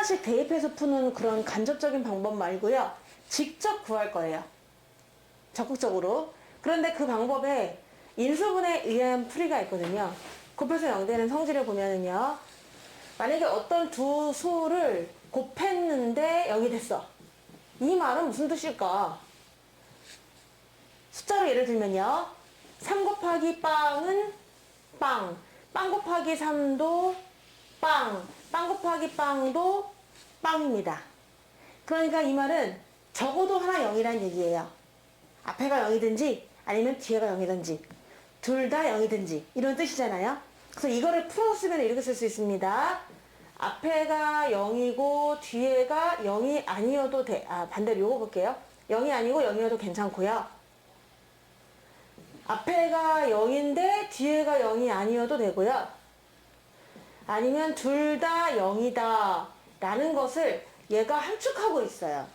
하나씩 대입해서 푸는 그런 간접적인 방법 말고요. 직접 구할 거예요. 적극적으로. 그런데 그 방법에 인수분해에 의한 풀이가 있거든요. 곱해서 0되는 성질을 보면은요. 만약에 어떤 두 수를 곱했는데 0이 됐어. 이 말은 무슨 뜻일까? 숫자로 예를 들면요. 3 곱하기 빵은 빵. 빵 곱하기 3도 빵. 빵 곱하기 빵도 빵입니다. 그러니까 이 말은 적어도 하나 0이란 얘기예요. 앞에가 0이든지 아니면 뒤에가 0이든지 둘 다 0이든지 이런 뜻이잖아요. 그래서 이거를 풀어서 쓰면 이렇게 쓸 수 있습니다. 앞에가 0이고 뒤에가 0이 아니어도 돼. 반대로 요거 볼게요. 0이 아니고 0이어도 괜찮고요. 앞에가 0인데 뒤에가 0이 아니어도 되고요. 아니면 둘 다 0이다 라는 것을 얘가 함축하고 있어요.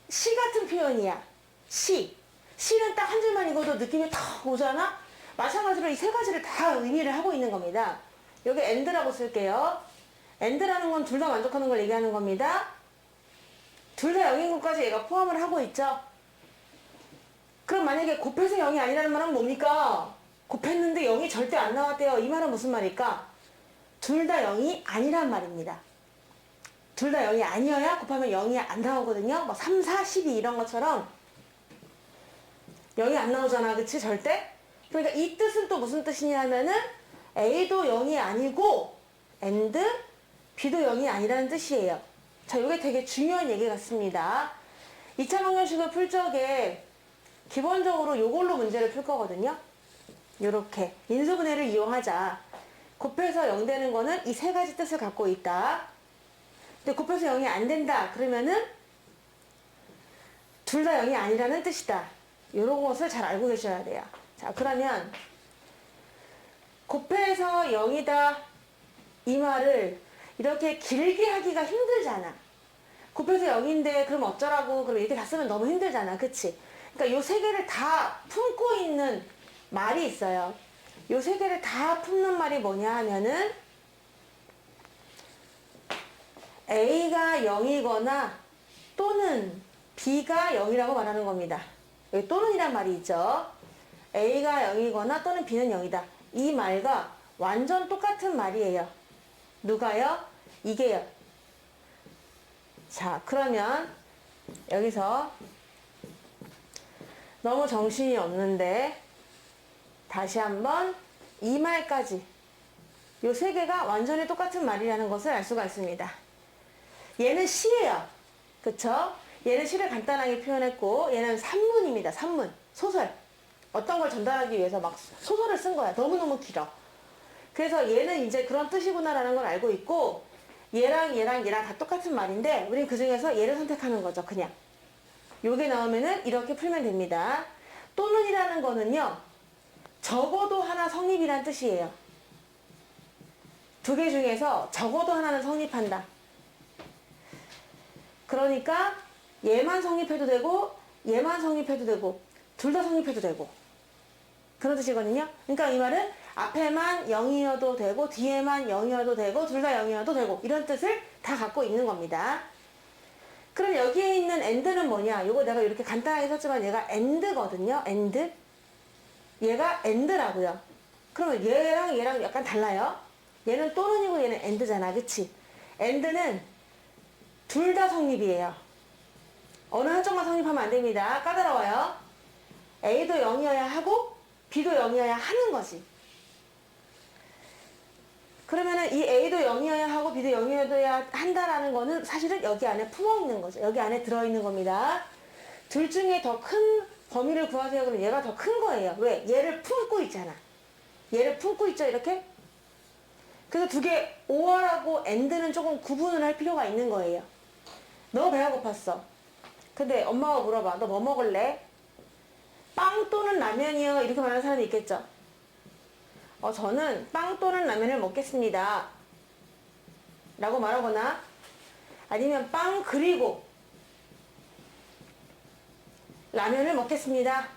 시 같은 표현이야. 시는 딱 한 줄만 읽어도 느낌이 탁 오잖아? 마찬가지로 이 세 가지를 다 의미를 하고 있는 겁니다. 여기 and라고 쓸게요. and라는 건 둘 다 만족하는 걸 얘기하는 겁니다. 둘 다 0인 것까지 얘가 포함을 하고 있죠. 그럼 만약에 곱해서 0이 아니라는 말은 뭡니까? 곱했는데 0이 절대 안 나왔대요. 이 말은 무슨 말일까? 둘 다 0이 아니란 말입니다. 둘 다 0이 아니어야 곱하면 0이 안 나오거든요. 막 3, 4, 12 이런 것처럼 0이 안 나오잖아. 그치? 절대? 그러니까 이 뜻은 또 무슨 뜻이냐면은 A도 0이 아니고 and B도 0이 아니라는 뜻이에요. 자, 이게 되게 중요한 얘기 같습니다. 2차 방정식을 풀 적에 기본적으로 요걸로 문제를 풀 거거든요. 요렇게 인수분해를 이용하자. 곱해서 0 되는 거는 이 세 가지 뜻을 갖고 있다. 근데 곱해서 0이 안 된다. 그러면은 둘 다 0이 아니라는 뜻이다. 요런 것을 잘 알고 계셔야 돼요. 자, 그러면 곱해서 0이다 이 말을 이렇게 길게 하기가 힘들잖아. 곱해서 0인데 그럼 어쩌라고 그럼 이렇게 다 쓰면 너무 힘들잖아. 그치? 그러니까 요 세 개를 다 품고 있는 말이 있어요. 요 세 개를 다 품는 말이 뭐냐 하면은 A가 0이거나 또는 B가 0이라고 말하는 겁니다. 여기 또는이란 말이 있죠. A가 0이거나 또는 B는 0이다. 이 말과 완전 똑같은 말이에요. 누가요? 이게요. 자, 그러면 여기서 너무 정신이 없는데 다시 한번 이 말까지 요 세 개가 완전히 똑같은 말이라는 것을 알 수가 있습니다. 얘는 시예요. 그쵸? 얘는 시를 간단하게 표현했고 얘는 산문입니다. 산문. 소설. 어떤 걸 전달하기 위해서 막 소설을 쓴 거야. 너무너무 길어. 그래서 얘는 이제 그런 뜻이구나라는 걸 알고 있고 얘랑 다 똑같은 말인데 우린 그 중에서 얘를 선택하는 거죠. 그냥. 요게 나오면은 이렇게 풀면 됩니다. 또는이라는 거는요. 적어도 하나 성립이란 뜻이에요. 두 개 중에서 적어도 하나는 성립한다. 그러니까 얘만 성립해도 되고 얘만 성립해도 되고 둘 다 성립해도 되고 그런 뜻이거든요. 그러니까 이 말은 앞에만 0이어도 되고 뒤에만 0이어도 되고 둘 다 0이어도 되고 이런 뜻을 다 갖고 있는 겁니다. 그럼 여기에 있는 and는 뭐냐? 요거 내가 이렇게 간단하게 썼지만 얘가 and거든요. and. 얘가 and라고요. 그러면 얘랑 약간 달라요. 얘는 또는이고 얘는 and잖아. 그치? and는 둘 다 성립이에요. 어느 한쪽만 성립하면 안 됩니다. 까다로워요. A도 0이어야 하고 B도 0이어야 하는 거지. 그러면은 이 A도 0이어야 하고 B도 0이어야 한다라는 거는 사실은 여기 안에 품어 있는 거죠. 여기 안에 들어있는 겁니다. 둘 중에 더 큰 범위를 구하세요. 그럼 얘가 더 큰 거예요. 왜? 얘를 품고 있잖아. 얘를 품고 있죠. 이렇게. 그래서 두 개 or하고 and는 조금 구분을 할 필요가 있는 거예요. 너 배가 고팠어. 근데 엄마가 물어봐. 너 뭐 먹을래? 빵 또는 라면이요. 이렇게 말하는 사람이 있겠죠. 저는 빵 또는 라면을 먹겠습니다. 라고 말하거나 아니면 빵 그리고 라면을 먹겠습니다.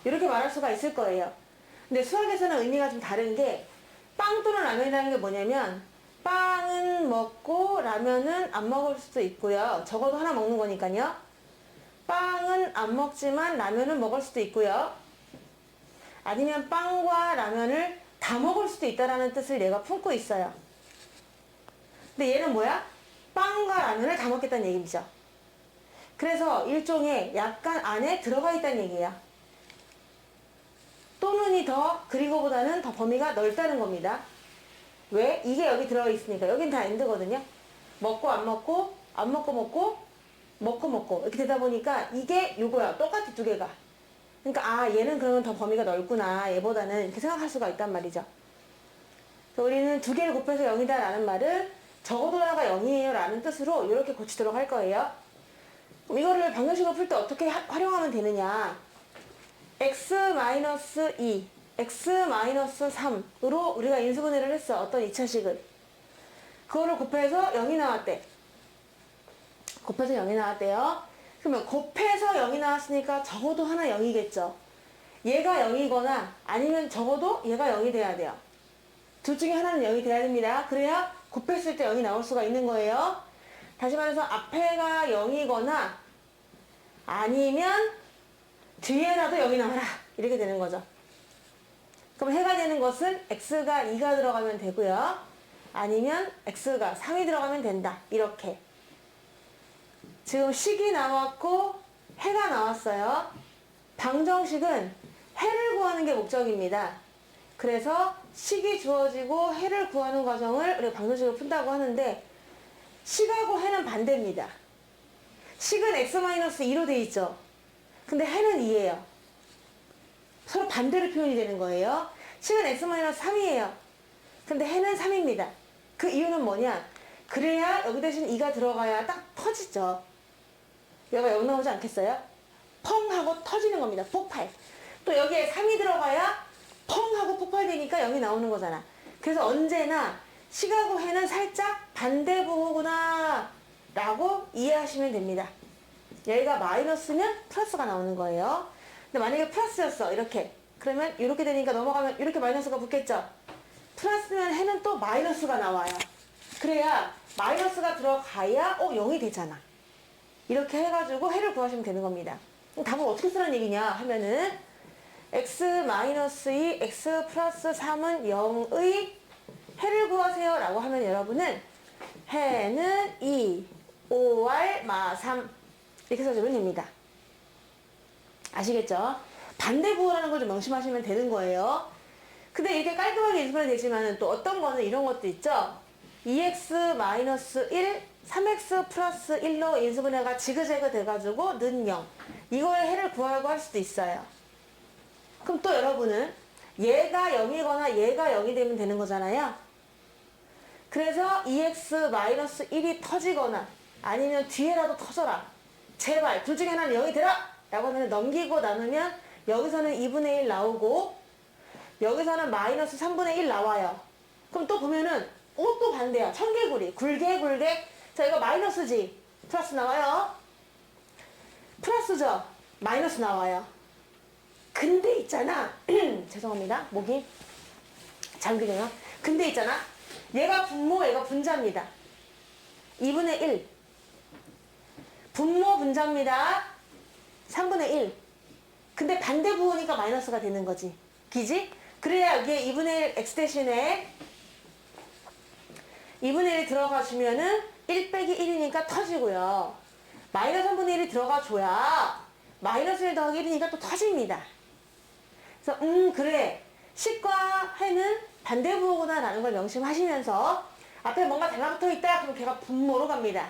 이렇게 말할 수가 있을 거예요. 근데 수학에서는 의미가 좀 다른 게 빵 또는 라면이라는 게 뭐냐면 빵은 먹고 라면은 안 먹을 수도 있고요. 적어도 하나 먹는 거니까요. 빵은 안 먹지만 라면은 먹을 수도 있고요. 아니면 빵과 라면을 다 먹을 수도 있다라는 뜻을 얘가 품고 있어요. 근데 얘는 뭐야? 빵과 라면을 다 먹겠다는 얘기죠. 그래서 일종의 약간 안에 들어가 있다는 얘기예요. 또는이 더 그리고보다는 더 범위가 넓다는 겁니다. 왜? 이게 여기 들어가 있으니까. 여긴 다 엔드거든요. 먹고 안 먹고 안 먹고 먹고 먹고 먹고 이렇게 되다 보니까 이게 요거야. 똑같이 두 개가. 그러니까 아 얘는 그러면 더 범위가 넓구나. 얘보다는 이렇게 생각할 수가 있단 말이죠. 그래서 우리는 두 개를 곱해서 0이다 라는 말을 적어도 하나가 0이에요 라는 뜻으로 이렇게 고치도록 할 거예요. 그럼 이거를 방정식을 풀 때 어떻게 활용하면 되느냐. x-2, x-3으로 우리가 인수분해를 했어. 어떤 2차식을. 그거를 곱해서 0이 나왔대. 곱해서 0이 나왔대요. 그러면 곱해서 0이 나왔으니까 적어도 하나 0이겠죠. 얘가 0이거나 아니면 적어도 얘가 0이 돼야 돼요. 둘 중에 하나는 0이 돼야 됩니다. 그래야 곱했을 때 0이 나올 수가 있는 거예요. 다시 말해서 앞에가 0이거나 아니면 뒤에라도 0이 나와라. 이렇게 되는 거죠. 그럼 해가 되는 것은 x가 2가 들어가면 되고요. 아니면 x가 3이 들어가면 된다. 이렇게. 지금 식이 나왔고 해가 나왔어요. 방정식은 해를 구하는 게 목적입니다. 그래서 식이 주어지고 해를 구하는 과정을 우리가 방정식을 푼다고 하는데 식하고 해는 반대입니다. 식은 x-2로 돼 있죠. 근데 해는 2예요. 서로 반대로 표현이 되는 거예요. 식은 x-3이에요. 근데 해는 3입니다. 그 이유는 뭐냐? 그래야 여기 대신 2가 들어가야 딱 터지죠. 여기가 0 나오지 않겠어요? 펑 하고 터지는 겁니다. 폭발. 또 여기에 3이 들어가야 펑 하고 폭발되니까 0이 나오는 거잖아. 그래서 언제나 식하고 해는 살짝 반대부호구나 라고 이해하시면 됩니다. 여기가 마이너스면 플러스가 나오는 거예요. 근데 만약에 플러스였어. 이렇게. 그러면 이렇게 되니까 넘어가면 이렇게 마이너스가 붙겠죠. 플러스면 해는 또 마이너스가 나와요. 그래야 마이너스가 들어가야 0이 되잖아. 이렇게 해가지고 해를 구하시면 되는 겁니다. 그럼 답을 어떻게 쓰라는 얘기냐 하면은 x-2, x 플러스 3은 0의 해를 구하세요 라고 하면 여러분은 해는 2, 5r 마 3 이렇게 써주면 됩니다. 아시겠죠? 반대부호라는 걸 좀 명심하시면 되는 거예요. 근데 이렇게 깔끔하게 인수분해 되지만은 또 어떤 거는 이런 것도 있죠. 2x-1, 3x 플러스 1로 인수분해가 지그재그 돼가지고 는 0. 이거의 해를 구하라고 할 수도 있어요. 그럼 또 여러분은 얘가 0이거나 얘가 0이 되면 되는 거잖아요. 그래서 2x-1이 터지거나 아니면 뒤에라도 터져라. 제발 둘 중에 하나는 0이 되라! 라고 하면 넘기고 나누면 여기서는 2분의 1 나오고 여기서는 마이너스 3분의 1 나와요. 그럼 또 보면은 또 반대야. 청개구리. 굴게. 자, 이거 마이너스지. 플러스 나와요. 플러스죠. 마이너스 나와요. 근데 있잖아. 죄송합니다. 목이 잠기네요. 근데 있잖아. 얘가 분모, 얘가 분자입니다. 2분의 1. 분모 분자입니다. 3분의 1. 근데 반대 부호니까 마이너스가 되는 거지. 기지? 그래야 여기에 2분의 1 x 대신에 2분의 1이 들어가 주면은 1 빼기 1이니까 터지고요. 마이너스 3분의 1이 들어가 줘야 마이너스 1 더하기 1이니까 또 터집니다. 그래서 그래. 식과 해는 반대 부호구나 라는 걸 명심하시면서 앞에 뭔가 달라붙어 있다 그럼 걔가 분모로 갑니다.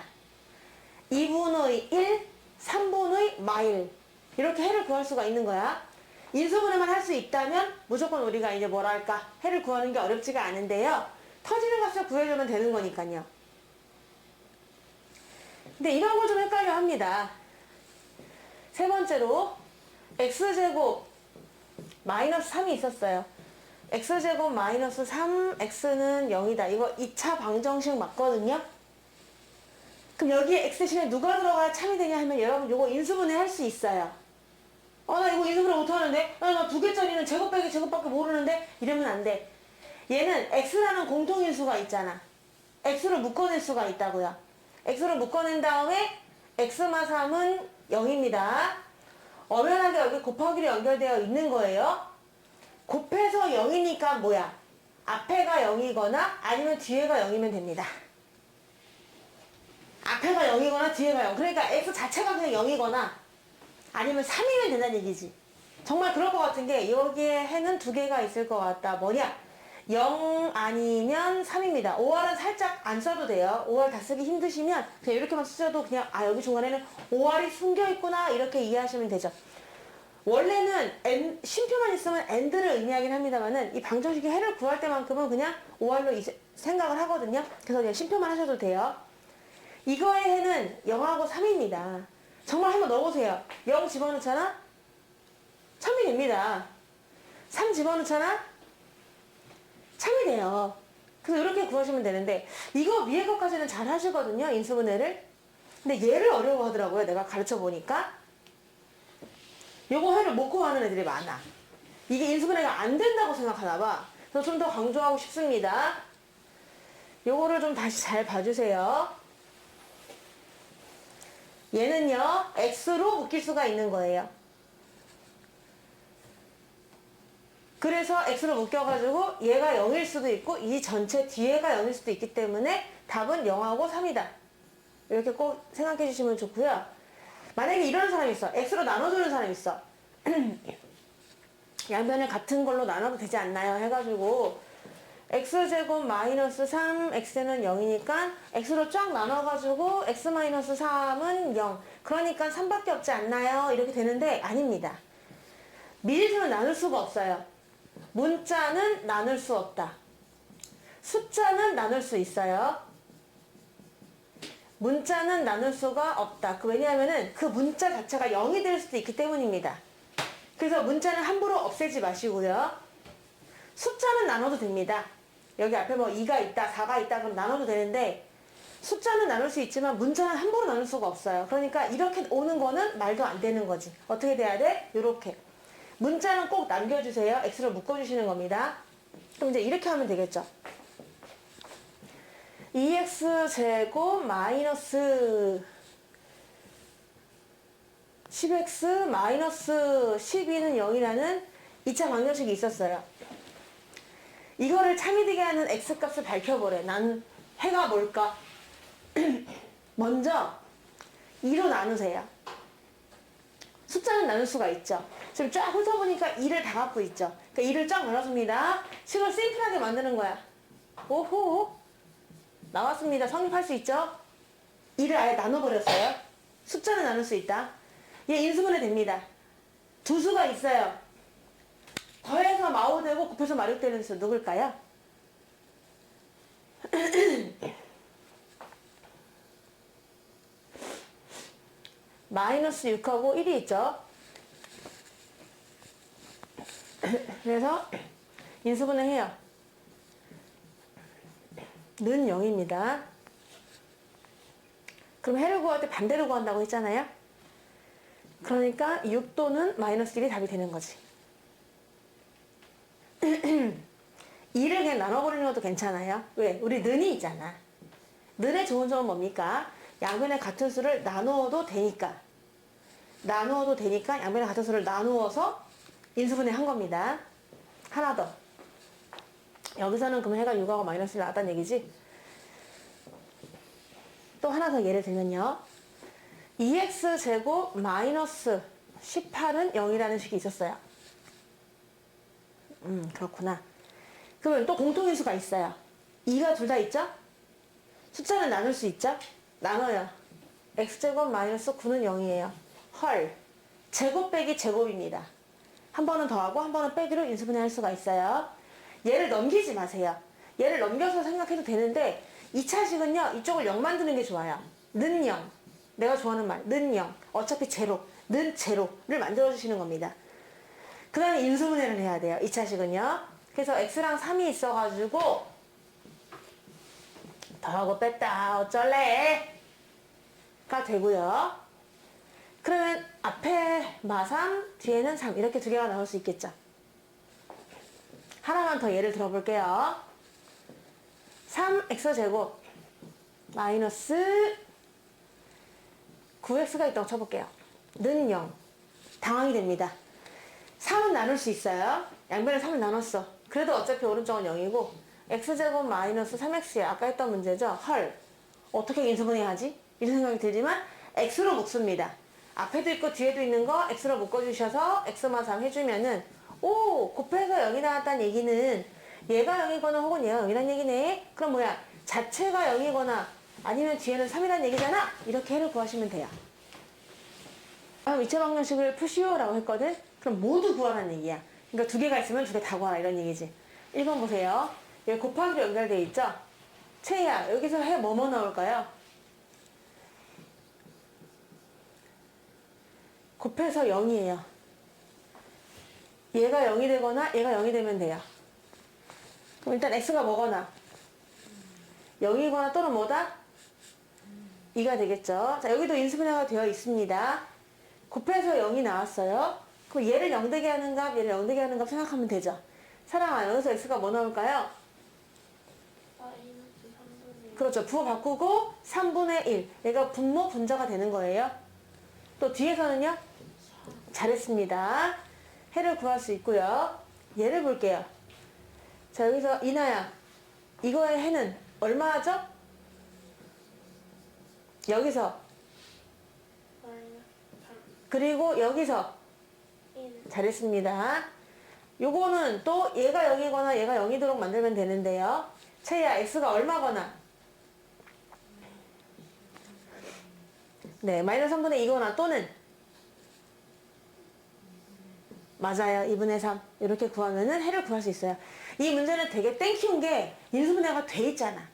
2분의 1, 3분의 마일 이렇게 해를 구할 수가 있는 거야. 인수분해만 할 수 있다면 무조건 우리가 이제 뭐랄까 해를 구하는 게 어렵지가 않은데요. 터지는 값을 구해주면 되는 거니까요. 근데 이런 걸 좀 헷갈려 합니다. 세 번째로 x제곱 마이너스 3이 있었어요. x제곱 마이너스 3, x는 0이다. 이거 2차 방정식 맞거든요. 그럼 여기에 x 대신에 누가 들어가야 참이 되냐 하면 여러분 이거 인수분해 할 수 있어요. 나 이거 인수분해 못하는데? 나 두 개짜리는 제곱 빼기 제곱밖에 모르는데? 이러면 안 돼. 얘는 x라는 공통인수가 있잖아. x로 묶어낼 수가 있다고요. x로 묶어낸 다음에 x마 3은 0입니다. 엄연하게 여기 곱하기로 연결되어 있는 거예요. 곱해서 0이니까 뭐야? 앞에가 0이거나 아니면 뒤에가 0이면 됩니다. 앞에가 0이거나 뒤에가 0. 그러니까 x 자체가 그냥 0이거나 아니면 3이면 된다는 얘기지. 정말 그럴 것 같은 게 여기에 해는 두 개가 있을 것 같다. 뭐냐? 0 아니면 3입니다. 5월은 살짝 안 써도 돼요. 5월 다 쓰기 힘드시면 그냥 이렇게만 쓰셔도 그냥 여기 중간에는 5월이 숨겨 있구나 이렇게 이해하시면 되죠. 원래는 쉼표만 있으면 and를 의미하긴 합니다만은 이 방정식의 해를 구할 때만큼은 그냥 5월로 생각을 하거든요. 그래서 그냥 쉼표만 하셔도 돼요. 이거의 해는 0하고 3입니다. 정말 한번 넣어보세요. 0 집어넣잖아? 3이 됩니다. 3 집어넣잖아? 3이 돼요. 그래서 이렇게 구하시면 되는데 이거 위에 것까지는 잘 하시거든요. 인수분해를. 근데 얘를 어려워하더라고요. 내가 가르쳐 보니까. 요거 해를 못 구하는 애들이 많아. 이게 인수분해가 안 된다고 생각하나 봐. 그래서 좀 더 강조하고 싶습니다. 요거를 좀 다시 잘 봐주세요. 얘는요, x로 묶일 수가 있는 거예요. 그래서 x로 묶여가지고 얘가 0일 수도 있고 이 전체 뒤에가 0일 수도 있기 때문에 답은 0하고 3이다. 이렇게 꼭 생각해 주시면 좋고요. 만약에 이런 사람이 있어. x로 나눠주는 사람이 있어. 양변을 같은 걸로 나눠도 되지 않나요? 해가지고 x제곱 마이너스 3, x는 0이니까 x로 쫙 나눠가지고 x 마이너스 3은 0. 그러니까 3밖에 없지 않나요? 이렇게 되는데 아닙니다. 미리수는 나눌 수가 없어요. 문자는 나눌 수 없다. 숫자는 나눌 수 있어요. 문자는 나눌 수가 없다. 왜냐하면은 그 문자 자체가 0이 될 수도 있기 때문입니다. 그래서 문자는 함부로 없애지 마시고요. 숫자는 나눠도 됩니다. 여기 앞에 뭐 2가 있다, 4가 있다 그럼 나눠도 되는데 숫자는 나눌 수 있지만 문자는 함부로 나눌 수가 없어요. 그러니까 이렇게 오는 거는 말도 안 되는 거지. 어떻게 돼야 돼? 요렇게. 문자는 꼭 남겨주세요. x를 묶어주시는 겁니다. 그럼 이제 이렇게 하면 되겠죠. 2x제곱 마이너스 10x 마이너스 12는 0이라는 2차 방정식이 있었어요. 이거를 참이 되게 하는 x값을 밝혀보래. 난 해가 뭘까? 먼저 2로 나누세요. 숫자는 나눌 수가 있죠. 지금 쫙 훑어보니까 2를 다 갖고 있죠. 그러니까 2를 쫙 나눠줍니다. 식을 심플하게 만드는 거야. 오호 나왔습니다. 성립할 수 있죠? 2를 아예 나눠버렸어요. 숫자는 나눌 수 있다. 얘 인수분해 됩니다. 두 수가 있어요. 더해서 마오되고 곱해서 마육되는 수 누굴까요? 마이너스 6하고 1이 있죠. 그래서 인수분해 해요. 는 0입니다. 그럼 해를 구할 때 반대로 구한다고 했잖아요. 그러니까 6도는 마이너스 1이 답이 되는 거지. 2를 그냥 나눠버리는 것도 괜찮아요. 왜? 우리 는이 있잖아. 는의 좋은 점은 뭡니까? 양변의 같은 수를 나누어도 되니까. 나누어도 되니까 양변의 같은 수를 나누어서 인수분해 한 겁니다. 하나 더. 여기서는 그럼 해가 6하고 마이너스 1 나왔다는 얘기지. 또 하나 더 예를 들면요. 2x제곱 마이너스 18은 0이라는 식이 있었어요. 그렇구나. 그러면 또 공통인수가 있어요. 2가 둘 다 있죠? 숫자는 나눌 수 있죠? 나눠요. x제곱 마이너스 9는 0이에요. 헐. 제곱 빼기 제곱입니다. 한 번은 더하고 한 번은 빼기로 인수분해 할 수가 있어요. 얘를 넘기지 마세요. 얘를 넘겨서 생각해도 되는데 2차식은요. 이쪽을 0 만드는 게 좋아요. 는 0. 내가 좋아하는 말. 는 0. 어차피 제로. 는 제로를 만들어주시는 겁니다. 그 다음에 인수분해를 해야 돼요. 2차식은요. 그래서 x랑 3이 있어가지고 더하고 뺐다 어쩔래? 가 되고요. 그러면 앞에 마3, 뒤에는 3 이렇게 두 개가 나올 수 있겠죠. 하나만 더 예를 들어볼게요. 3x제곱 마이너스 9x가 있다고 쳐볼게요. 는 0. 당황이 됩니다. 3은 나눌 수 있어요. 양변에 3을 나눴어. 그래도 어차피 오른쪽은 0이고 x제곱 마이너스 3x야. 아까 했던 문제죠. 헐, 어떻게 인수분해하지? 이런 생각이 들지만 x로 묶습니다. 앞에도 있고 뒤에도 있는 거 x로 묶어주셔서 x만 3 해주면은 오! 곱해서 0이 나왔다는 얘기는 얘가 0이거나 혹은 얘가 0이란 얘기네. 그럼 뭐야? 자체가 0이거나 아니면 뒤에는 3이란 얘기잖아. 이렇게 해를 구하시면 돼요. 위치 방정식을 푸시오라고 했거든. 그럼 모두 구하라는 얘기야. 그러니까 두 개가 있으면 두 개 다 구하라 이런 얘기지. 1번 보세요. 여기 곱하기로 연결돼 있죠? 채희야, 여기서 해 뭐뭐 나올까요? 곱해서 0이에요. 얘가 0이 되거나 얘가 0이 되면 돼요. 그럼 일단 x가 뭐거나 0이거나 또는 뭐다? 2가 되겠죠. 자, 여기도 인수분해가 되어 있습니다. 곱해서 0이 나왔어요. 그럼 얘를 0 되게 하는 값, 얘를 0 되게 하는 값 생각하면 되죠. 사랑아, 여기서 x가 뭐 나올까요? 마이너스 3분의 1. 그렇죠. 부호 바꾸고 3분의 1. 얘가 분모, 분자가 되는 거예요. 또 뒤에서는요? 잘했습니다. 해를 구할 수 있고요. 얘를 볼게요. 자, 여기서 이나야, 이거의 해는 얼마 하죠? 여기서 마이너스 3. 그리고 여기서 1. 잘했습니다. 요거는 또 얘가 0이거나 얘가 0이도록 만들면 되는데요. 채야 x가 얼마거나 네, 마이너스 3분의 2거나 또는 맞아요. 2분의 3 이렇게 구하면은 해를 구할 수 있어요. 이 문제는 되게 땡키운 게 인수분해가 돼 있잖아.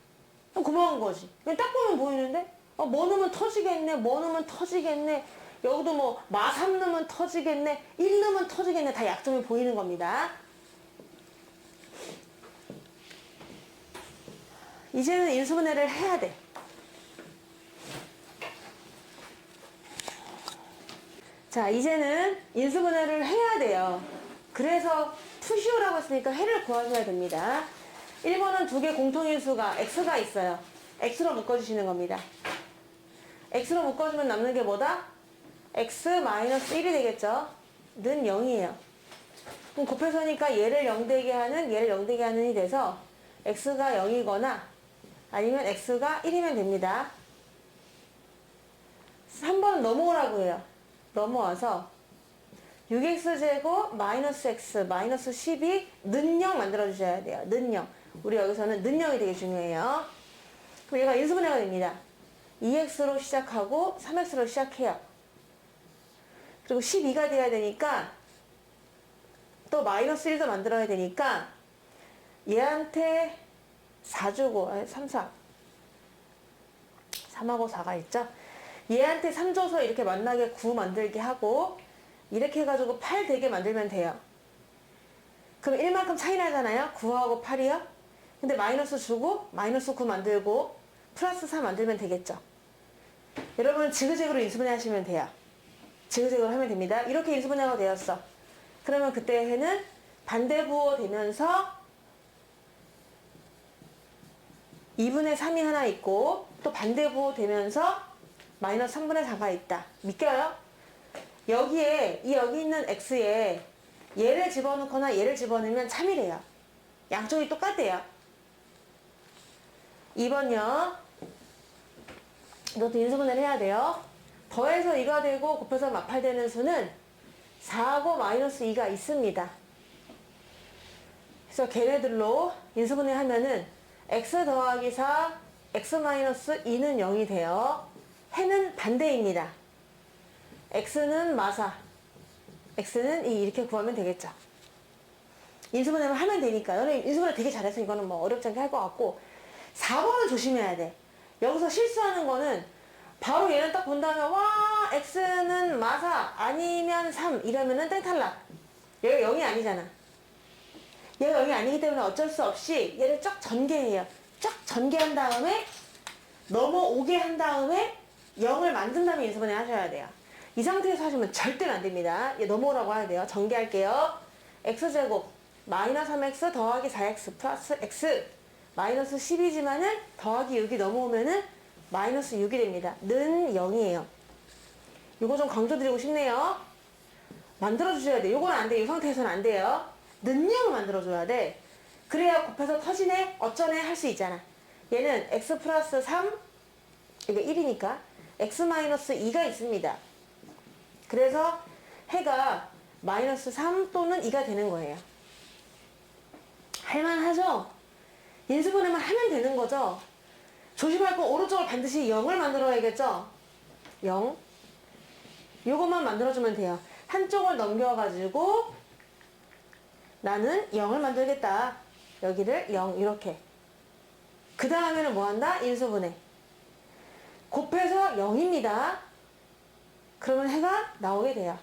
그럼 고마운 거지. 그냥 딱 보면 보이는데 뭐 넣으면 터지겠네, 뭐 넣으면 터지겠네, 여기도 뭐 마3 넣으면 터지겠네, 1 넣으면 터지겠네. 다 약점이 보이는 겁니다. 이제는 인수분해를 해야 돼. 자, 이제는 인수분해를 해야 돼요. 그래서 푸시오라고 했으니까 해를 구하셔야 됩니다. 1번은 두 개 공통인수가 x가 있어요. x로 묶어주시는 겁니다. x로 묶어주면 남는 게 뭐다? x-1이 되겠죠? 는 0이에요. 그럼 곱해서니까 얘를 0 되게 하는, 얘를 0 되게 하는이 돼서 x가 0이거나 아니면 x가 1이면 됩니다. 3번은 넘어오라고 해요. 넘어와서 6x제곱 마이너스 x 마이너스 10이 는 0 만들어주셔야 돼요. 는 0. 우리 여기서는 는 0이 되게 중요해요. 그럼 얘가 인수분해가 됩니다. 2x로 시작하고 3x로 시작해요. 그리고 12가 돼야 되니까 또 마이너스 1도 만들어야 되니까 얘한테 4 주고 3, 4 3하고 4가 있죠. 얘한테 3 줘서 이렇게 만나게 9 만들게 하고 이렇게 해가지고 8 되게 만들면 돼요. 그럼 1만큼 차이 나잖아요. 9하고 8이요. 근데 마이너스 주고 마이너스 9 만들고 플러스 4 만들면 되겠죠. 여러분 지그재그로 인수분해 하시면 돼요. 지그재그로 하면 됩니다. 이렇게 인수분해가 되었어. 그러면 그때 해는 반대부호 되면서 2분의 3이 하나 있고 또 반대부호 되면서 마이너스 3분의 4가 있다. 믿겨요? 여기에 여기 있는 x에 얘를 집어넣거나 얘를 집어넣으면 참이래요. 양쪽이 똑같대요. 2번요. 이것도 인수분해를 해야 돼요. 더해서 2가 되고 곱해서 마팔되는 수는 4하고 마이너스 2가 있습니다. 그래서 걔네들로 인수분해 하면은 x 더하기 4, x 마이너스 2는 0이 돼요. 해는 반대입니다. x는 마사, x는 2 이렇게 구하면 되겠죠. 인수분해만 하면 되니까. 너는 인수분해 되게 잘해서 이거는 뭐 어렵지 않게 할 것 같고 4번은 조심해야 돼. 여기서 실수하는 거는 바로 얘는 딱 본 다음에 와 x는 마사 아니면 3 이러면은 땡 탈락. 얘가 0이 아니잖아. 얘가 0이 아니기 때문에 어쩔 수 없이 얘를 쫙 전개해요. 쫙 전개한 다음에 넘어오게 한 다음에 0을 만든 다음에 인수분해 하셔야 돼요. 이 상태에서 하시면 절대로 안 됩니다. 얘 넘어오라고 해야 돼요. 전개할게요. x제곱 마이너스 3x 더하기 4x 플러스 x 마이너스 10이지만은 더하기 6이 넘어오면은 마이너스 6이 됩니다. 는 0이에요. 이거 좀 강조드리고 싶네요. 만들어주셔야 돼. 요건 안 돼. 이 상태에서는 안 돼요. 는 0을 만들어줘야 돼. 그래야 곱해서 터지네, 어쩌네 할 수 있잖아. 얘는 x 플러스 3, 이거 1이니까 x 마이너스 2가 있습니다. 그래서 해가 마이너스 3 또는 2가 되는 거예요. 할만하죠? 인수분해만 하면 되는 거죠? 조심할 건 오른쪽을 반드시 0을 만들어야겠죠? 0. 요것만 만들어주면 돼요. 한쪽을 넘겨가지고 나는 0을 만들겠다. 여기를 0 이렇게. 그 다음에는 뭐 한다? 인수분해. 곱해서 0입니다. 그러면 해가 나오게 돼요.